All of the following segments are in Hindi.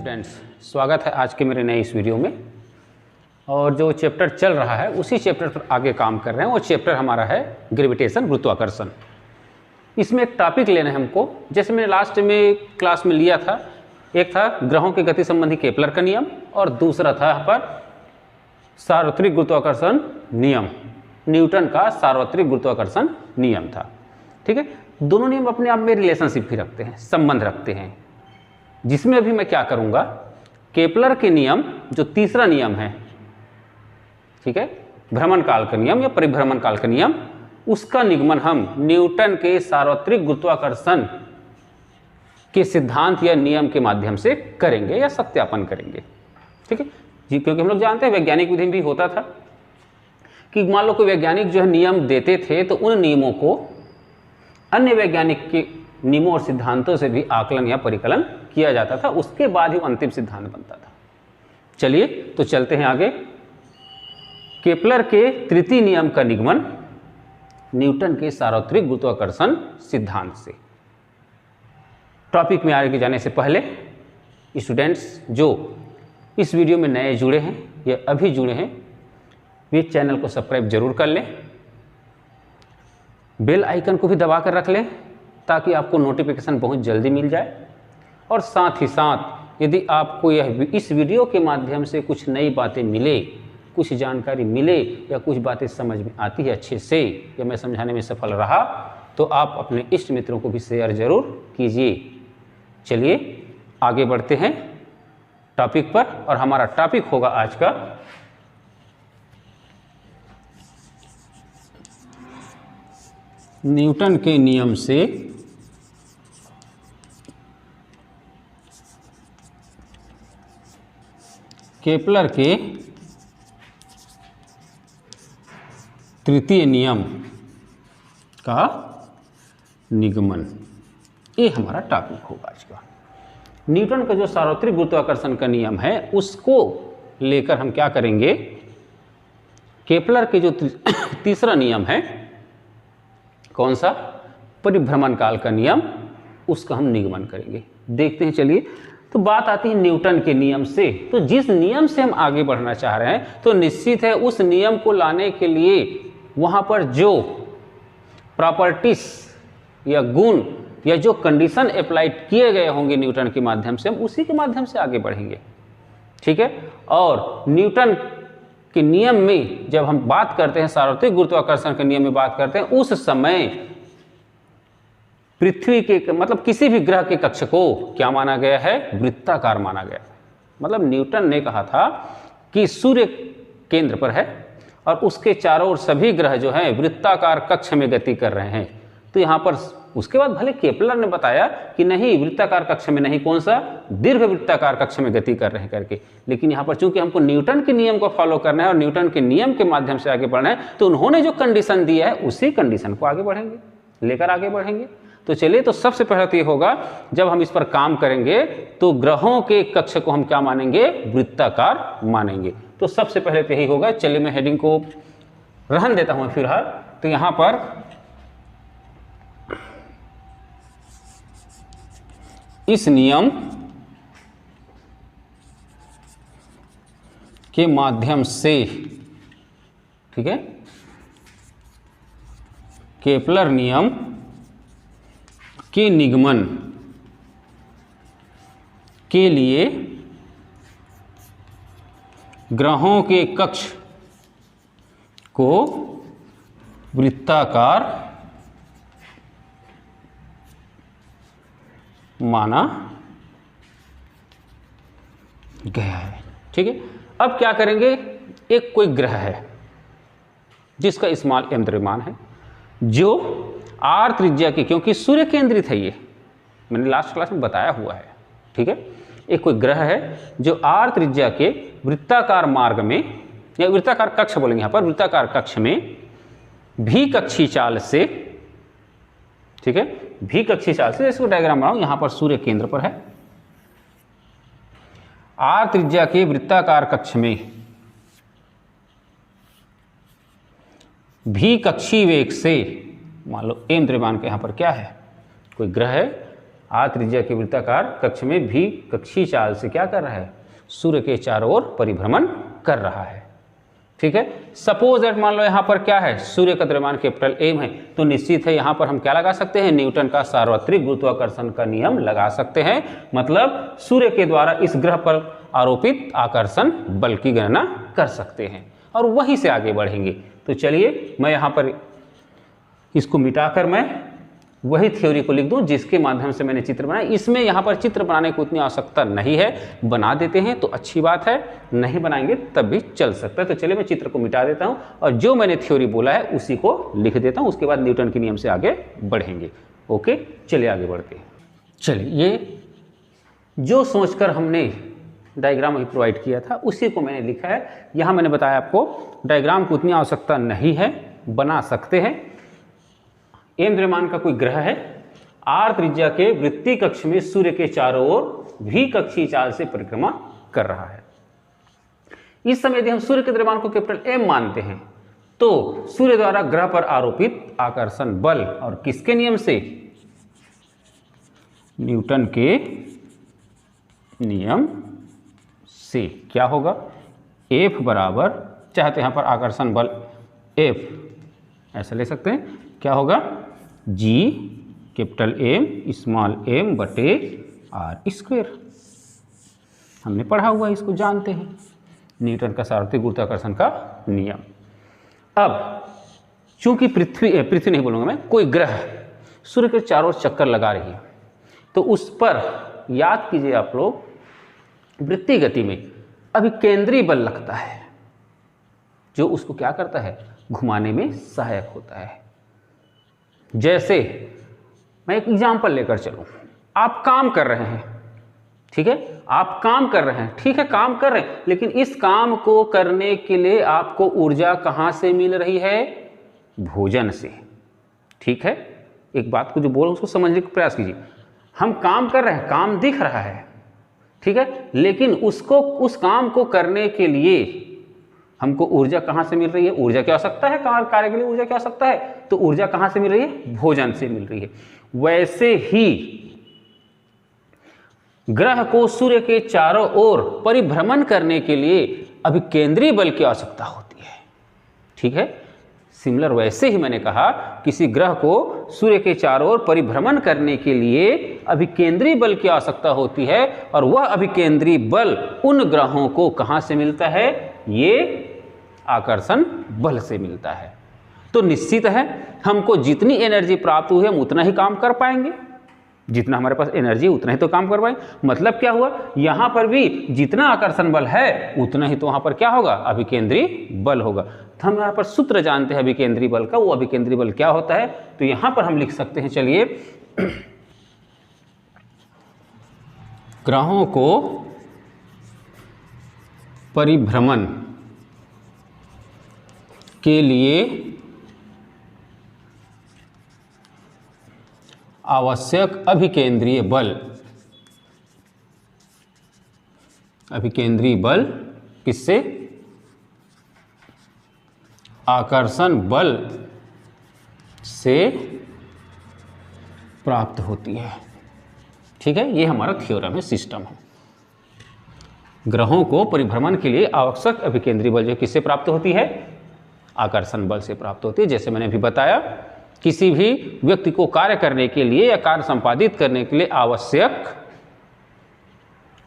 स्टूडेंट्स, स्वागत है आज के मेरे नए इस वीडियो में। और जो चैप्टर चल रहा है उसी चैप्टर पर आगे काम कर रहे हैं। वो चैप्टर हमारा है ग्रेविटेशन, गुरुत्वाकर्षण। इसमें एक टॉपिक लेना है हमको, जैसे मैंने लास्ट में क्लास में लिया था। एक था ग्रहों की गति संबंधी केपलर का नियम और दूसरा था यहाँ पर सार्वत्रिक गुरुत्वाकर्षण नियम, न्यूटन का सार्वत्रिक गुरुत्वाकर्षण नियम था। ठीक है, दोनों नियम अपने आप में रिलेशनशिप भी रखते हैं, संबंध रखते हैं। जिसमें अभी मैं क्या करूंगा, केपलर के नियम जो तीसरा नियम है, ठीक है, भ्रमण काल का नियम या परिभ्रमण काल का नियम, उसका निगमन हम न्यूटन के सार्वत्रिक गुरुत्वाकर्षण के सिद्धांत या नियम के माध्यम से करेंगे या सत्यापन करेंगे। ठीक है जी, क्योंकि हम लोग जानते हैं वैज्ञानिक विधि में भी होता था कि मान लो कोई वैज्ञानिक जो है नियम देते थे तो उन नियमों को अन्य वैज्ञानिक के नियमों और सिद्धांतों से भी आकलन या परिकलन किया जाता था, उसके बाद ही अंतिम सिद्धांत बनता था। चलिए तो चलते हैं आगे। केपलर के तृतीय नियम का निगमन न्यूटन के सार्वत्रिक गुरुत्वाकर्षण सिद्धांत से। टॉपिक में आगे जाने से पहले स्टूडेंट्स जो इस वीडियो में नए जुड़े हैं या अभी जुड़े हैं, वे चैनल को सब्सक्राइब जरूर कर लें, बेल आइकन को भी दबा कर रख लें ताकि आपको नोटिफिकेशन बहुत जल्दी मिल जाए। और साथ ही साथ यदि आपको इस वीडियो के माध्यम से कुछ नई बातें मिले, कुछ जानकारी मिले या कुछ बातें समझ में आती है अच्छे से, या मैं समझाने में सफल रहा, तो आप अपने इष्ट मित्रों को भी शेयर जरूर कीजिए। चलिए आगे बढ़ते हैं टॉपिक पर, और हमारा टॉपिक होगा आज का न्यूटन के नियम से केपलर के तृतीय नियम का निगमन। ये हमारा टॉपिक होगा आज का। न्यूटन का जो सार्वत्रिक गुरुत्वाकर्षण का नियम है उसको लेकर हम क्या करेंगे, केपलर के जो तीसरा नियम है, कौन सा, परिभ्रमण काल का नियम, उसका हम निगमन करेंगे। देखते हैं चलिए। तो बात आती है न्यूटन के नियम से। तो जिस नियम से हम आगे बढ़ना चाह रहे हैं तो निश्चित है उस नियम को लाने के लिए वहाँ पर जो प्रॉपर्टीज या गुण या जो कंडीशन अप्लाइड किए गए होंगे न्यूटन के माध्यम से, हम उसी के माध्यम से आगे बढ़ेंगे। ठीक है, और न्यूटन के नियम में जब हम बात करते हैं, सार्वत्रिक गुरुत्वाकर्षण के नियम में बात करते हैं, उस समय पृथ्वी के मतलब किसी भी ग्रह के कक्ष को क्या माना गया है, वृत्ताकार माना गया। मतलब न्यूटन ने कहा था कि सूर्य केंद्र पर है और उसके चारों ओर सभी ग्रह जो हैं वृत्ताकार कक्ष में गति कर रहे हैं। तो यहाँ पर उसके बाद भले केपलर ने बताया कि नहीं, वृत्ताकार कक्ष में नहीं, कौन सा, दीर्घ वृत्ताकार कक्ष में गति कर रहे हैं करके। लेकिन यहाँ पर चूंकि हमको न्यूटन के नियम को फॉलो करना है और न्यूटन के नियम के माध्यम से आगे बढ़ना है, तो उन्होंने जो कंडीशन दिया है उसी कंडीशन को आगे बढ़ेंगे, लेकर आगे बढ़ेंगे। तो चलिए, तो सबसे पहले तो ये होगा, जब हम इस पर काम करेंगे तो ग्रहों के कक्ष को हम क्या मानेंगे, वृत्ताकार मानेंगे। तो सबसे पहले तो यही होगा। चलिए मैं हेडिंग को रहन देता हूं फिलहाल। तो यहां पर इस नियम के माध्यम से, ठीक है, केपलर नियम के निगमन के लिए ग्रहों के कक्ष को वृत्ताकार माना गया है। ठीक है, अब क्या करेंगे, एक कोई ग्रह है जिसका स्मॉल m द्रव्यमान है, जो r त्रिज्या के, क्योंकि सूर्य केंद्रित है, ये मैंने लास्ट क्लास में बताया हुआ है। ठीक है, एक कोई ग्रह है जो r त्रिज्या के वृत्ताकार मार्ग में, या वृत्ताकार कक्ष बोलेंगे यहाँ पर, वृत्ताकार कक्ष में भी कक्षीय चाल से, ठीक है, भी कक्षीय चाल से, इसको डायग्राम बनाऊं, यहाँ पर सूर्य केंद्र पर है, r त्रिज्या के वृत्ताकार कक्ष में भी कक्षीय वेग से, मान लो m द्रव्यमान के यहाँ पर क्या है, कोई ग्रह है, आर त्रिज्या के वृत्ताकार कक्ष में भी कक्षीय चाल से क्या कर रहा है, सूर्य के चारों ओर परिभ्रमण कर रहा है। ठीक है, सपोज दैट मान लो यहाँ पर क्या है, सूर्य का द्रव्यमान कैपिटल एम है, तो निश्चित है यहाँ पर हम क्या लगा सकते हैं, न्यूटन का सार्वत्रिक गुरुत्वाकर्षण का नियम लगा सकते हैं। मतलब सूर्य के द्वारा इस ग्रह पर आरोपित आकर्षण बल की गणना कर सकते हैं और वहीं से आगे बढ़ेंगे। तो चलिए मैं यहाँ पर इसको मिटाकर मैं वही थ्योरी को लिख दूं जिसके माध्यम से मैंने चित्र बनाया। इसमें यहाँ पर चित्र बनाने की उतनी आवश्यकता नहीं है, बना देते हैं तो अच्छी बात है, नहीं बनाएंगे तब भी चल सकता है। तो चलिए मैं चित्र को मिटा देता हूँ और जो मैंने थ्योरी बोला है उसी को लिख देता हूँ, उसके बाद न्यूटन के नियम से आगे बढ़ेंगे। ओके, चलिए आगे बढ़ते हैं। चलिए, ये जो सोचकर हमने डायग्राम अभी प्रोवाइड किया था उसी को मैंने लिखा है। यहाँ मैंने बताया आपको डायग्राम की उतनी आवश्यकता नहीं है, बना सकते हैं। एम द्रव्यमान का कोई ग्रह है, आर त्रिज्या के वृत्तीय कक्ष में सूर्य के चारों ओर भी कक्षीय चाल से परिक्रमा कर रहा है। इस समय यदि हम सूर्य के द्रव्यमान को कैपिटल एम मानते हैं तो सूर्य द्वारा ग्रह पर आरोपित आकर्षण बल और किसके नियम से, न्यूटन के नियम से क्या होगा, F बराबर, चाहते यहाँ पर आकर्षण बल F ऐसा ले सकते हैं, क्या होगा, G capital M small m बटे r स्क्वायर। हमने पढ़ा हुआ है, इसको जानते हैं, न्यूटन का सार्वत्रिक गुरुत्वाकर्षण का नियम। अब चूंकि पृथ्वी नहीं बोलूँगा मैं, कोई ग्रह सूर्य के चारों ओर चक्कर लगा रही है तो उस पर याद कीजिए आप लोग, वृत्तीय गति में अभिकेंद्री बल लगता है जो उसको क्या करता है, घुमाने में सहायक होता है। जैसे मैं एक एग्जाम्पल लेकर चलूं, आप काम कर रहे हैं, ठीक है, आप काम कर रहे हैं, ठीक है, काम कर रहे हैं, लेकिन इस काम को करने के लिए आपको ऊर्जा कहाँ से मिल रही है, भोजन से। ठीक है, एक बात को जो बोल उसको समझने का प्रयास कीजिए। हम काम कर रहे हैं, काम दिख रहा है, ठीक है, लेकिन उस काम को करने के लिए हमको ऊर्जा कहाँ से मिल रही है, ऊर्जा की आवश्यकता है, कार्य के लिए ऊर्जा की आवश्यकता है, तो ऊर्जा कहाँ से मिल रही है, भोजन से मिल रही है। वैसे ही ग्रह को सूर्य के चारों ओर परिभ्रमण करने के लिए अभिकेंद्रीय बल की आवश्यकता होती है। ठीक है, सिमिलर वैसे ही मैंने कहा किसी ग्रह को सूर्य के चारों ओर परिभ्रमण करने के लिए अभिकेंद्रीय बल की आवश्यकता होती है और वह अभिकेंद्रीय बल उन ग्रहों को कहाँ से मिलता है, ये आकर्षण बल से मिलता है। तो निश्चित है हमको जितनी एनर्जी प्राप्त हुई हम उतना ही काम कर पाएंगे, जितना हमारे पास एनर्जी उतना ही तो काम कर पाएंगे। मतलब क्या हुआ, यहाँ पर भी जितना आकर्षण बल है उतना ही तो वहाँ पर क्या होगा, अभिकेंद्रीय बल होगा। तो हम यहाँ पर सूत्र जानते हैं अभिकेंद्रीय बल का, वो अभिकेंद्रीय बल क्या होता है, तो यहाँ पर हम लिख सकते हैं, चलिए, ग्रहों को परिभ्रमण के लिए आवश्यक अभिकेंद्रीय बल, अभिकेंद्रीय बल किससे, आकर्षण बल से प्राप्त होती है। ठीक है, ये हमारा थ्योरम है, सिस्टम है। ग्रहों को परिभ्रमण के लिए आवश्यक अभिकेंद्रीय बल जो किससे प्राप्त होती है, आकर्षण बल से प्राप्त होती है। जैसे मैंने अभी बताया, किसी भी व्यक्ति को कार्य करने के लिए या कार्य संपादित करने के लिए आवश्यक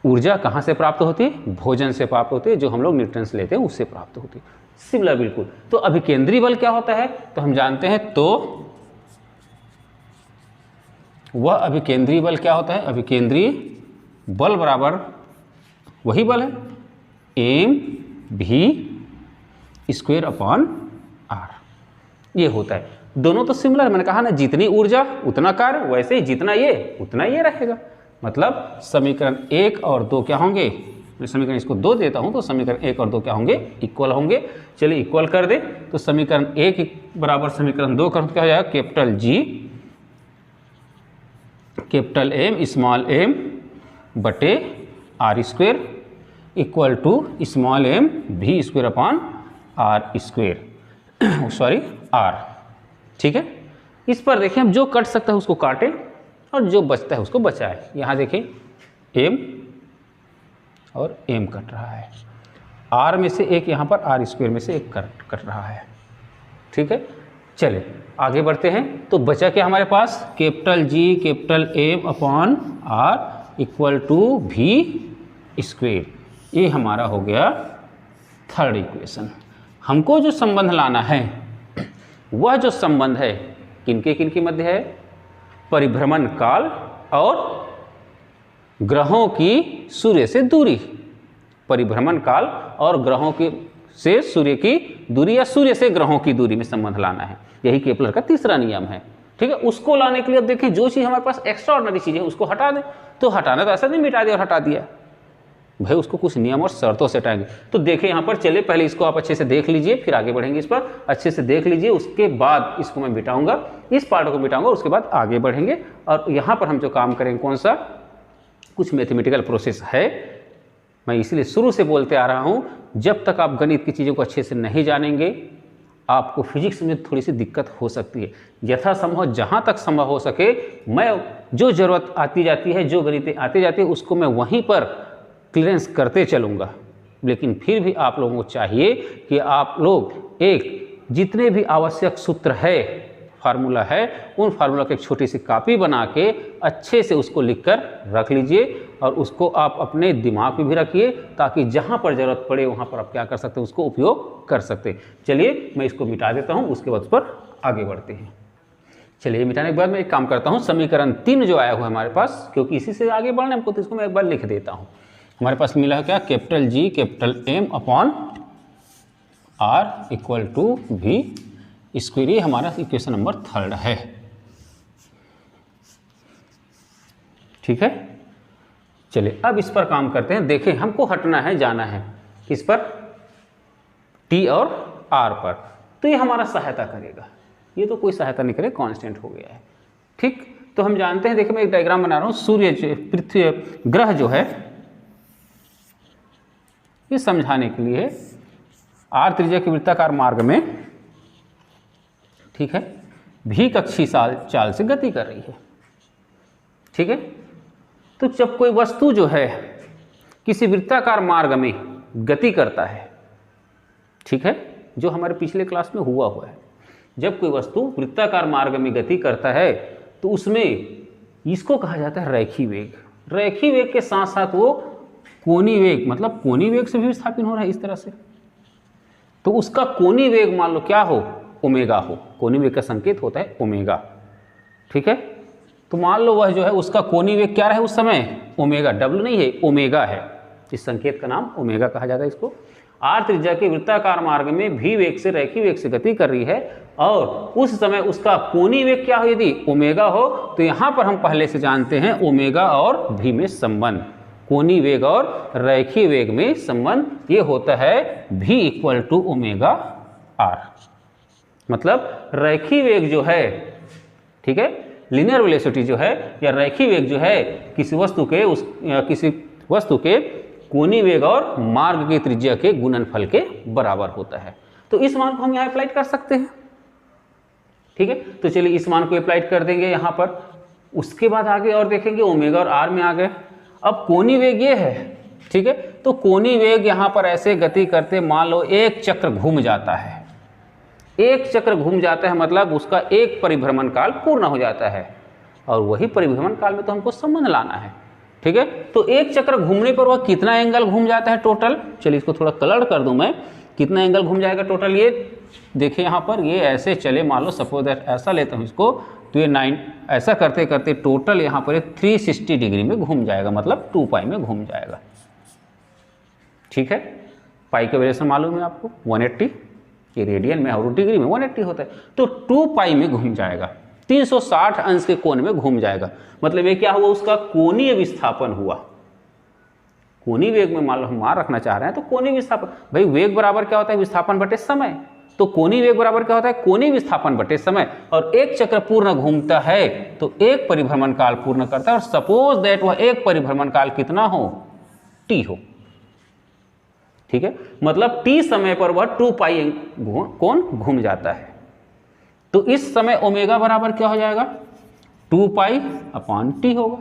ऊर्जा कहाँ से प्राप्त होती है, भोजन से प्राप्त होती है, जो हम लोग न्यूट्रिएंट्स लेते हैं उससे प्राप्त होती है। सिमिलर बिल्कुल। तो अभिकेंद्रीय बल क्या होता है, तो हम जानते हैं, तो वह अभिकेंद्रीय बल क्या होता है, अभिकेंद्रीय बल बराबर वही बल है mv² अपॉन r, ये होता है। दोनों तो सिमिलर, मैंने कहा ना, जितनी ऊर्जा उतना कार्य, वैसे ही जितना ये उतना ये रहेगा। मतलब समीकरण 1 और 2 क्या होंगे, मैं समीकरण इसको 2 देता हूं तो समीकरण 1 और 2 क्या होंगे, इक्वल होंगे। चलिए इक्वल कर दे, तो समीकरण 1 बराबर समीकरण 2 कर क्या हो जाएगा, capital G capital M small m बटे r² equal to small m v² upon r², sorry r। ठीक है, इस पर देखिए हम जो कट सकता है उसको काटें, और जो बचता है उसको बचाए। यहाँ देखिए m और m कट रहा है, r में से एक यहाँ पर r स्क्वायर में से एक कट रहा है। ठीक है, चले आगे बढ़ते हैं। तो बचा क्या हमारे पास, capital G capital M upon R equal to V square. ये हमारा हो गया थर्ड इक्वेशन। हमको जो संबंध लाना है वह जो संबंध है किनके मध्य है, परिभ्रमण काल और ग्रहों की सूर्य से दूरी। परिभ्रमण काल और ग्रहों की से सूर्य की दूरी या सूर्य से ग्रहों की दूरी में संबंध लाना है। यही केपलर का तीसरा नियम है। ठीक है, उसको लाने के लिए अब देखिए जो चीज़ हमारे पास एक्स्ट्रा ऑर्डिनरी चीज़ है उसको हटा दें। तो हटाना तो ऐसा नहीं मिटा दिया और हटा दिया भाई, उसको कुछ नियम और शर्तों से हटाएंगे। तो देखिए यहाँ पर, चलिए पहले इसको आप अच्छे से देख लीजिए, फिर आगे बढ़ेंगे। इस पर अच्छे से देख लीजिए, उसके बाद इसको मैं मिटाऊंगा, इस पार्ट को मिटाऊंगा, उसके बाद आगे बढ़ेंगे। और यहाँ पर हम जो काम करेंगे कौन सा, कुछ मैथमेटिकल प्रोसेस है। मैं इसलिए शुरू से बोलते आ रहा हूँ, जब तक आप गणित की चीज़ों को अच्छे से नहीं जानेंगे आपको फिजिक्स में थोड़ी सी दिक्कत हो सकती है। यथासंभव जहाँ तक संभव हो सके मैं जो ज़रूरत आती जाती है, जो गणितें आती जाती है, उसको मैं वहीं पर क्लियरेंस करते चलूँगा। लेकिन फिर भी आप लोगों को चाहिए कि आप लोग एक जितने भी आवश्यक सूत्र है, फार्मूला है, उन फार्मूला की एक छोटी सी कॉपी बना के अच्छे से उसको लिखकर रख लीजिए और उसको आप अपने दिमाग में भी रखिए, ताकि जहाँ पर ज़रूरत पड़े वहाँ पर आप क्या कर सकते हैं, उसको उपयोग कर सकते हैं। चलिए मैं इसको मिटा देता हूँ, उसके बाद उस पर आगे बढ़ते हैं। चलिए मिटाने के बाद मैं एक काम करता हूँ, समीकरण 3 जो आया हुआ है हमारे पास, क्योंकि इसी से आगे बढ़ना हमको, तो इसको मैं एक बार लिख देता हूँ। हमारे पास मिला है क्या, capital G capital M upon R equal to V square. ये हमारा इक्वेशन नंबर 3 है। ठीक है, चलिए अब इस पर काम करते हैं। देखें हमको हटना है, जाना है किस पर, T और R पर। तो ये हमारा सहायता करेगा, ये तो कोई सहायता नहीं करे, कांस्टेंट हो गया है। ठीक, तो हम जानते हैं, देखिए मैं एक डायग्राम बना रहा हूँ। सूर्य, पृथ्वी, ग्रह जो है, ये समझाने के लिए R त्रिज्या के वृत्ताकार मार्ग में, ठीक है, V कक्षीय चाल से गति कर रही है। ठीक है, तो जब कोई वस्तु जो है किसी वृत्ताकार मार्ग में गति करता है, ठीक है, जो हमारे पिछले क्लास में हुआ है, जब कोई वस्तु वृत्ताकार मार्ग में गति करता है तो उसमें इसको कहा जाता है रेखीय वेग। रेखीय वेग के साथ साथ वो कोणीय वेग, मतलब कोणीय वेग से भी विस्थापित हो रहा है इस तरह से। तो उसका कोणीय वेग मान लो क्या हो, ओमेगा हो। कोणीय वेग का संकेत होता है ओमेगा। ठीक है, तो मान लो वह जो है उसका कोणीय वेग क्या रहे उस समय, ओमेगा। डब्ल्यू नहीं है, ओमेगा है। इस संकेत का नाम ओमेगा कहा जाता है इसको। आर त्रिज्या के वृत्ताकार मार्ग में V वेग से रेखीय वेग से गति कर रही है और उस समय उसका कोणीय वेग क्या हो, यदि ओमेगा हो, तो यहाँ पर हम पहले से जानते हैं ओमेगा और V में संबंध, कोणीय वेग और रेखीय वेग में संबंध ये होता है V equal to omega R। मतलब रेखीय वेग जो है, ठीक है, लीनियर वेलोसिटी जो है या रेखीय वेग जो है किसी वस्तु के कोणीय वेग और मार्ग की त्रिज्या के गुणनफल के बराबर होता है। तो इस मान को हम यहाँ अप्लाई कर सकते हैं। ठीक है, तो चलिए इस मान को अप्लाई कर देंगे यहाँ पर। उसके बाद आगे और देखेंगे, ओमेगा और आर में आ गए। अब कोणीय वेग ये है, ठीक है, तो कोणीय वेग यहाँ पर ऐसे गति करते, मान लो एक चक्र घूम जाता है। एक चक्र घूम जाता है मतलब उसका एक परिभ्रमण काल पूर्ण हो जाता है, और वही परिभ्रमण काल में तो हमको संबंध लाना है। ठीक है, तो एक चक्र घूमने पर वह कितना एंगल घूम जाता है टोटल। चलिए इसको थोड़ा कलर कर दूं मैं, कितना एंगल घूम जाएगा टोटल। ये देखिए यहाँ पर, ये ऐसे चले, मान लो सपोज दैट ऐसा लेता हूँ इसको, तो ये 9 ऐसा करते करते टोटल यहाँ पर 360 डिग्री में घूम जाएगा, मतलब 2 पाई में घूम जाएगा। ठीक है, पाई का वेरिएशन मालूम है आपको, 180, ये रेडियन में और डिग्री में 180 होता है, तो 2 पाई में घूम जाएगा, 360 अंश के कोण में घूम जाएगा। मतलब ये क्या हुआ, उसका कोणीय विस्थापन हुआ। कोणीय वेग में मान लो हम मान रखना चाह रहे हैं, तो कोणीय विस्थापन, भाई वेग बराबर क्या होता है, विस्थापन बटे समय। तो कोणीय वेग बराबर क्या होता है, कोणीय विस्थापन बटे समय। और एक चक्र पूर्ण घूमता है तो एक परिभ्रमण काल पूर्ण करता है, और सपोज दैट वह एक परिभ्रमण काल कितना हो, टी हो। ठीक है, मतलब टी समय पर वह 2 पाई कोण घूम जाता है। तो इस समय ओमेगा बराबर क्या हो जाएगा, 2 पाई अपॉन टी होगा,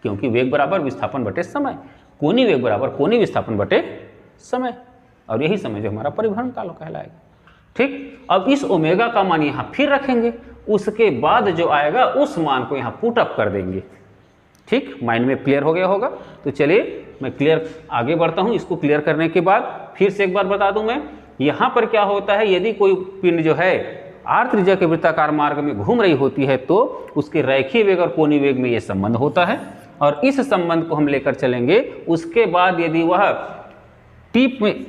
क्योंकि वेग बराबर विस्थापन बटे समय, कोणीय वेग बराबर कोणीय विस्थापन बटे समय, और यही समय जो हमारा परिभ्रमण काल कहलाएगा। ठीक, अब इस ओमेगा का मान यहाँ फिर रखेंगे, उसके बाद जो आएगा उस मान को यहाँ पुट अप कर देंगे। ठीक, माइंड में क्लियर हो गया होगा। तो चलिए मैं क्लियर आगे बढ़ता हूँ। इसको क्लियर करने के बाद फिर से एक बार बता दूं मैं, यहाँ पर क्या होता है, यदि कोई पिंड जो है r त्रिज्या के वृत्ताकार मार्ग में घूम रही होती है तो उसके रेखीय वेग और कोणीय वेग में ये संबंध होता है, और इस संबंध को हम लेकर चलेंगे। उसके बाद यदि वह टी में,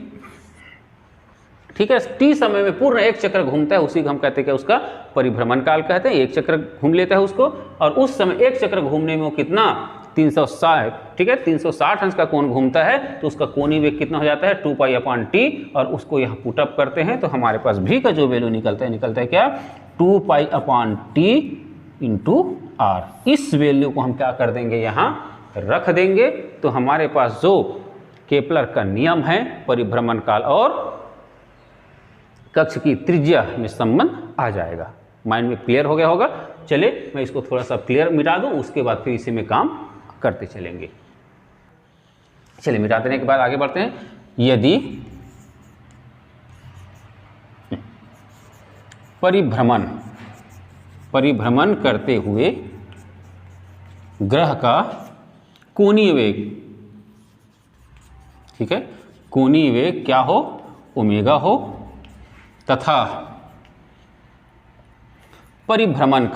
ठीक है, टी समय में पूर्ण एक चक्र घूमता है, उसी को हम कहते हैं कि उसका परिभ्रमण काल कहते हैं। एक चक्र घूम लेता है उसको, और उस समय एक चक्र घूमने में वो कितना 360, ठीक है, 360 अंश का कोण घूमता है, तो उसका कोणीय वेग कितना हो जाता है 2 पाई अपॉन टी, और उसको यहाँ पुटअप करते हैं तो हमारे पास भी का जो वैल्यू निकलता है क्या 2 pi upon T into R. इस वैल्यू को हम क्या कर देंगे, यहाँ रख देंगे, तो हमारे पास जो केपलर का नियम है परिभ्रमण काल और कक्ष की त्रिज्या में संबंध आ जाएगा। माइंड में क्लियर हो गया होगा। चलिए मैं इसको थोड़ा सा क्लियर मिटा दूं, उसके बाद फिर इसी में काम करते चलेंगे। चलिए मिटा देने के बाद आगे बढ़ते हैं। यदि परिभ्रमण करते हुए ग्रह का कोणीय वेग, ठीक है, कोणीय वेग क्या हो, ओमेगा हो, तथा परिभ्रमण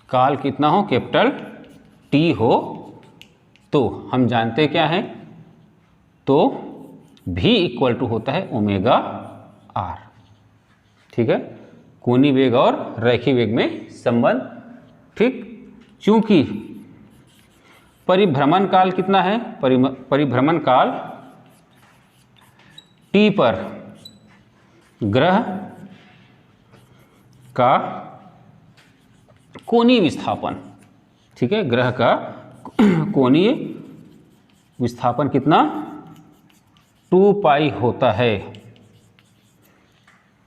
काल कितना हो, कैपिटल टी हो, तो हम जानते क्या है, तो v इक्वल टू होता है ओमेगा आर। ठीक है, कोणीय वेग और रेखीय वेग में संबंध। ठीक, चूंकि परिभ्रमण काल कितना है, परिभ्रमण काल टी पर ग्रह का कोणीय विस्थापन, ठीक है, ग्रह का कोणीय विस्थापन कितना 2 पाई होता है,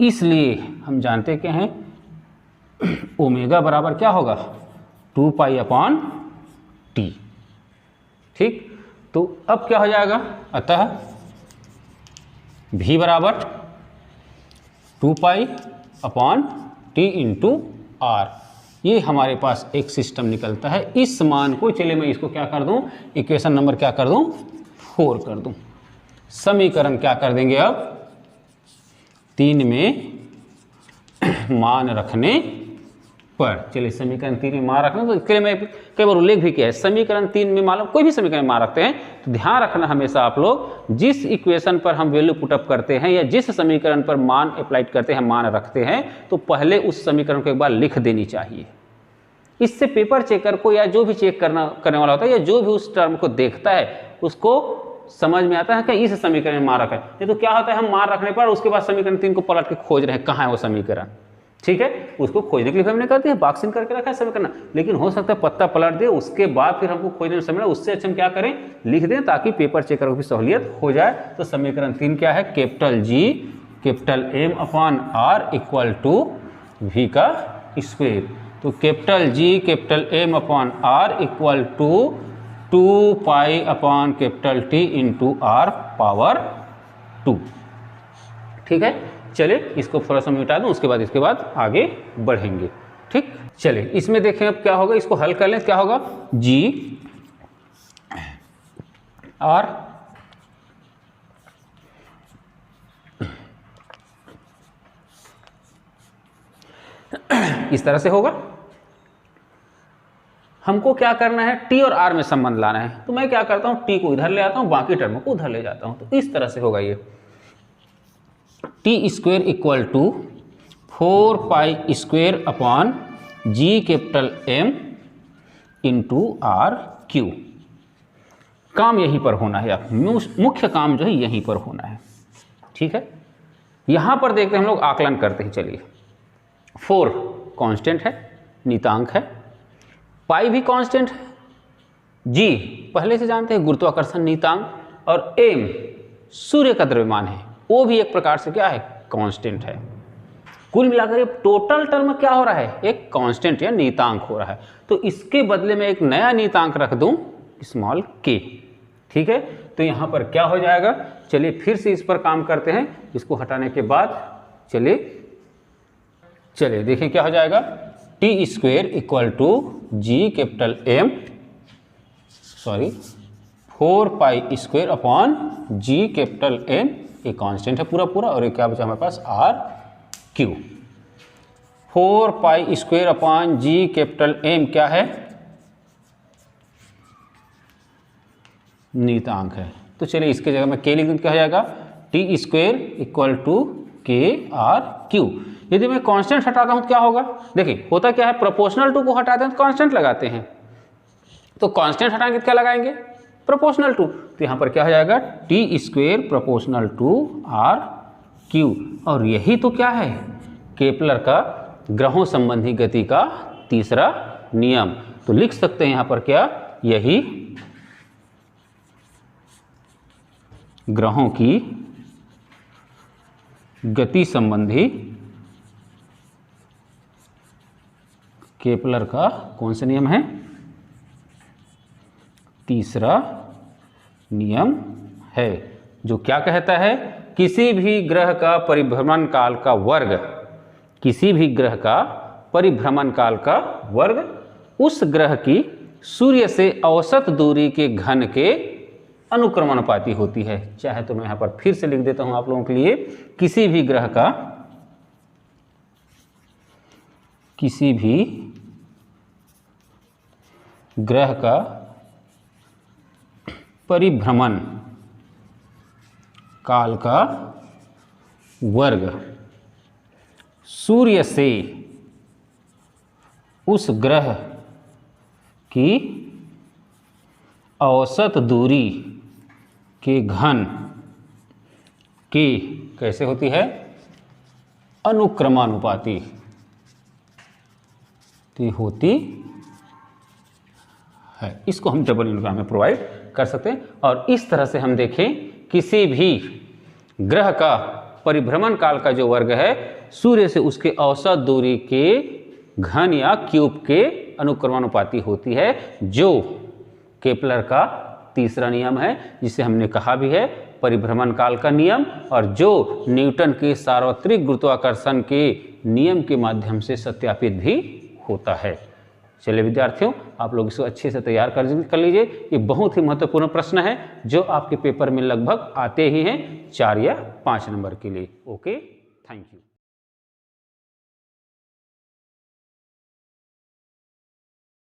इसलिए हम जानते क्या हैं ओमेगा बराबर क्या होगा 2 पाई अपॉन टी। ठीक, तो अब क्या हो जाएगा, अतः v बराबर 2 pi upon T into R. ये हमारे पास एक सिस्टम निकलता है। इस मान को, चलिए मैं इसको क्या कर दूं, इक्वेशन नंबर क्या कर दूं 4 कर दूं। समीकरण क्या कर देंगे अब 3 में मान रखने पर, चलिए समीकरण 3 में मान रखना, तो इसके लिए मैं कई बार उल्लेख भी किया है, समीकरण 3 में मान लो कोई भी समीकरण मान रखते हैं तो ध्यान रखना हमेशा आप लोग, जिस इक्वेशन पर हम वैल्यू पुटअप करते हैं या जिस समीकरण पर मान अप्लाइड करते हैं, मान रखते हैं, तो पहले उस समीकरण को एक बार लिख देनी चाहिए। इससे पेपर चेकर को या जो भी चेक करने वाला होता है या जो भी उस टर्म को देखता है उसको समझ में आता है कि इस समीकरण में मान रखा है। नहीं तो क्या होता है, हम मान रखने पर उसके बाद समीकरण 3 को पलट के खोज रहे हैं कहाँ है वो समीकरण। ठीक है, उसको खोजने के लिए हमने करते हैं बॉक्सिंग करके रखा है समीकरण, लेकिन हो सकता है पत्ता पलट दे, उसके बाद फिर हमको खोजने में समय, उससे अच्छा हम क्या करें लिख दें ताकि पेपर चेकर को भी सहूलियत हो जाए। तो समीकरण 3 क्या है, capital G capital M upon R equal to V का स्क्वायर। तो capital G capital M upon R equal to 2 pi upon capital T into R power 2। ठीक है, चलिए इसको थोड़ा सा मिटा दूं, उसके बाद इसके बाद आगे बढ़ेंगे। ठीक, चलिए इसमें देखें अब क्या होगा, इसको हल कर लें, क्या होगा जी आर इस तरह से होगा। हमको क्या करना है, टी और आर में संबंध लाना है, तो मैं क्या करता हूँ टी को इधर ले आता हूँ, बाकी टर्म को उधर ले जाता हूँ, तो इस तरह से होगा ये T square equal to 4 pi square upon G capital M into R cube. काम यहीं पर होना है, मुख्य काम जो है यहीं पर होना है। ठीक है, यहाँ पर देखते हैं हम लोग आकलन करते हैं। चलिए 4 कांस्टेंट है, नियतांक है, पाई भी कांस्टेंट है, जी पहले से जानते हैं गुरुत्वाकर्षण नियतांक, और एम सूर्य का द्रव्यमान है, वो भी एक प्रकार से क्या है कांस्टेंट है। कुल मिलाकर ये टोटल टर्म क्या हो रहा है, एक कांस्टेंट या नियतांक हो रहा है। तो इसके बदले में एक नया नियतांक रख दूं स्मॉल k, ठीक है। तो यहाँ पर क्या हो जाएगा, चलिए फिर से इस पर काम करते हैं। इसको हटाने के बाद चलिए देखिए क्या हो जाएगा, T square equal to G capital M 4 pi square upon G capital M, ये कांस्टेंट है पूरा पूरा, और ये क्या बचा हमारे पास R Q. 4 pi square upon G capital M क्या है, नियतांक है। तो चलिए इसके जगह में k लिख दूँ, क्या हो जाएगा टी स्क्वेयर इक्वल टू के आर क्यू। यदि मैं कांस्टेंट हटाता हूँ तो क्या होगा, देखिए होता क्या है, प्रोपोर्शनल टू को हटाते हैं तो कांस्टेंट लगाते हैं, तो कांस्टेंट हटाएंगे तो क्या लगाएंगे, प्रोपोर्शनल टू। तो यहाँ पर क्या हो जाएगा T square proportional to R cube. और यही तो क्या है, केपलर का ग्रहों संबंधी गति का तीसरा नियम। तो लिख सकते हैं यहाँ पर क्या, यही ग्रहों की गति संबंधी केपलर का कौन सा नियम है, तीसरा नियम है, जो क्या कहता है, किसी भी ग्रह का परिभ्रमण काल का वर्ग, किसी भी ग्रह का परिभ्रमण काल का वर्ग उस ग्रह की सूर्य से औसत दूरी के घन के अनुक्रमानुपाती होती है। चाहे तो मैं यहाँ पर फिर से लिख देता हूँ आप लोगों के लिए, किसी भी ग्रह का परिभ्रमण काल का वर्ग सूर्य से उस ग्रह की औसत दूरी के घन की कैसे होती है, अनुक्रमानुपाती होती है। इसको हम डबल इंटीग्रल में प्रोवाइड कर सकते हैं। और इस तरह से हम देखें, किसी भी ग्रह का परिभ्रमण काल का जो वर्ग है सूर्य से उसके औसत दूरी के घन या क्यूब के अनुक्रमानुपाती होती है, जो केपलर का तीसरा नियम है, जिसे हमने कहा भी है परिभ्रमण काल का नियम, और जो न्यूटन के सार्वत्रिक गुरुत्वाकर्षण के नियम के माध्यम से सत्यापित भी होता है। चलिए विद्यार्थियों, आप लोग इसको अच्छे से तैयार कर लीजिए। ये बहुत ही महत्वपूर्ण प्रश्न है जो आपके पेपर में लगभग आते ही हैं 4 या 5 नंबर के लिए। Okay, thank you.